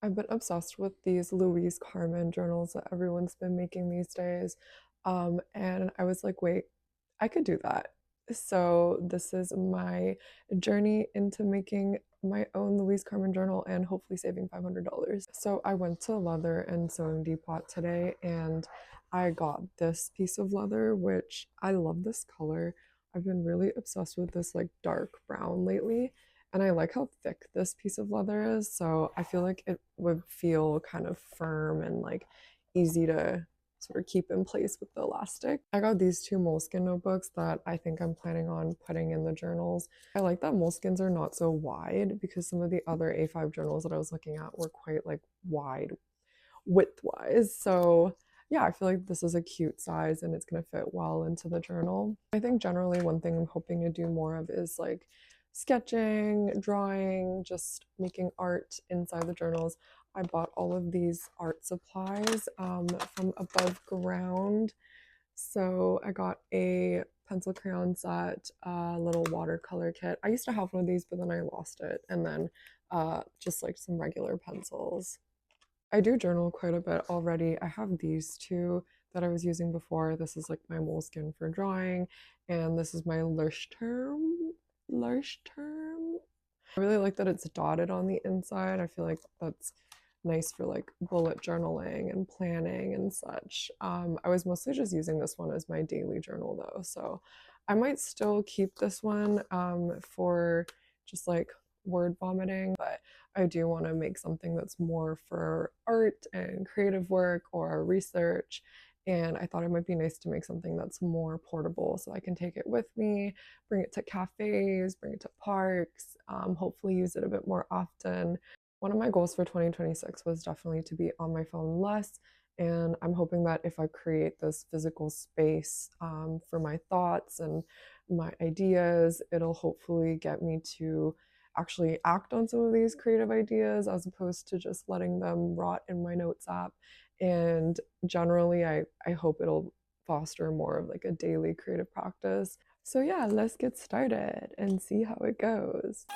I've been obsessed with these Louise Carmen journals that everyone's been making these days. And I was like, wait, I could do that. So this is my journey into making my own Louise Carmen journal and hopefully saving $500. So I went to Leather and Sewing Depot today and I got this piece of leather, which I love this color. I've been really obsessed with this like dark brown lately. And I like how thick this piece of leather is, so I feel like it would feel kind of firm and like easy to sort of keep in place with the elastic. I got these two moleskin notebooks that I think I'm planning on putting in the journals. I like that moleskins are not so wide because some of the other A5 journals that I was looking at were quite like wide width-wise. So yeah, I feel like this is a cute size and it's going to fit well into the journal. I think generally one thing I'm hoping to do more of is like sketching, drawing, just making art inside the journals. I bought all of these art supplies from Above Ground. So I got a pencil crayon set, a little watercolor kit. I used to have one of these, but then I lost it. And then just like some regular pencils. I do journal quite a bit already. I have these two that I was using before. This is like my moleskin for drawing, and this is my Leuchtturm. Leuchtturm. I really like that it's dotted on the inside. I feel like that's nice for like bullet journaling and planning and such. I was mostly just using this one as my daily journal though, so I might still keep this one for just like word vomiting, but I do want to make something that's more for art and creative work or research. And I thought it might be nice to make something that's more portable so I can take it with me, bring it to cafes, bring it to parks, hopefully use it a bit more often. One of my goals for 2026 was definitely to be on my phone less. And I'm hoping that if I create this physical space for my thoughts and my ideas, it'll hopefully get me to actually act on some of these creative ideas as opposed to just letting them rot in my notes app. And generally, I hope it'll foster more of like a daily creative practice. So yeah, let's get started and see how it goes.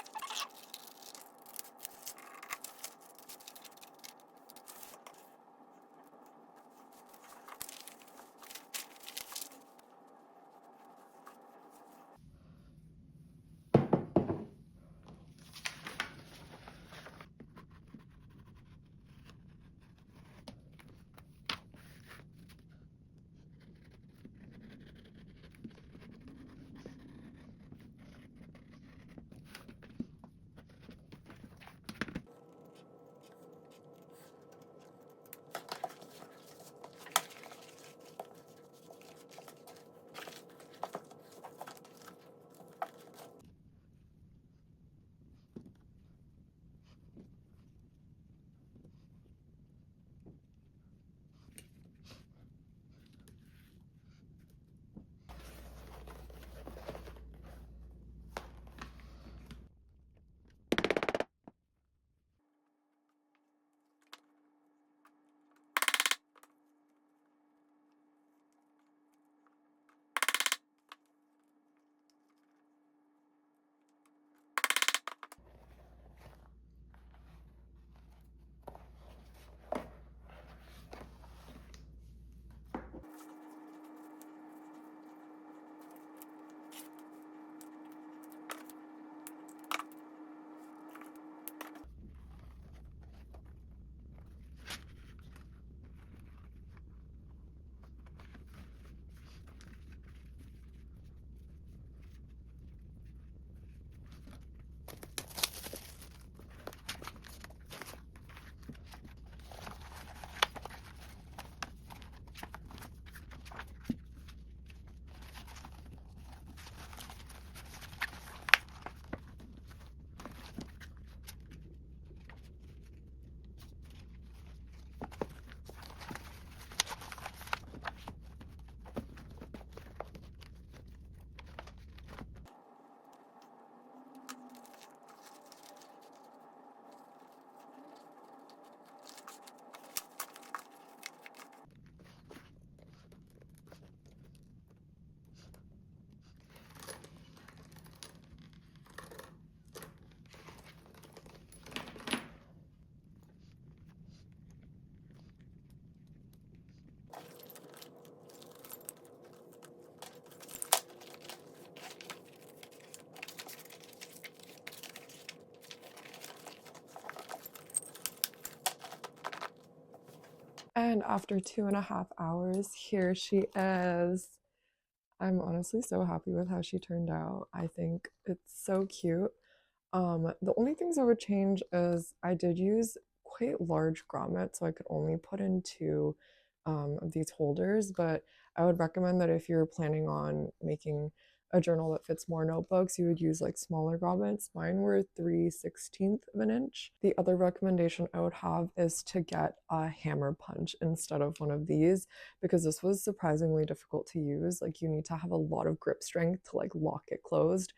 And after 2.5 hours, here she is. I'm honestly so happy with how she turned out. I think it's so cute. The only things I would change is I did use quite large grommets, so I could only put in two of these holders, but I would recommend that if you're planning on making a journal that fits more notebooks, you would use like smaller grommets. Mine were 3/16 of an inch. The other recommendation I would have is to get a hammer punch instead of one of these because this was surprisingly difficult to use. Like you need to have a lot of grip strength to like lock it closed.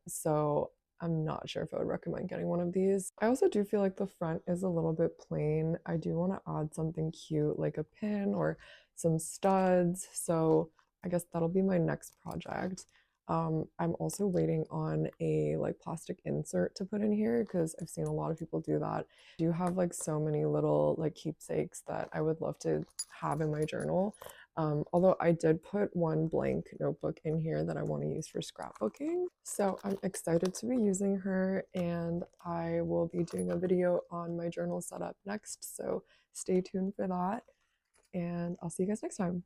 So I'm not sure if I would recommend getting one of these. I also do feel like the front is a little bit plain. I do want to add something cute like a pin or some studs. So I guess that'll be my next project. I'm also waiting on a like plastic insert to put in here because I've seen a lot of people do that. I do have like so many little like keepsakes that I would love to have in my journal. Although I did put one blank notebook in here that I want to use for scrapbooking. So I'm excited to be using her and I will be doing a video on my journal setup next. So stay tuned for that and I'll see you guys next time.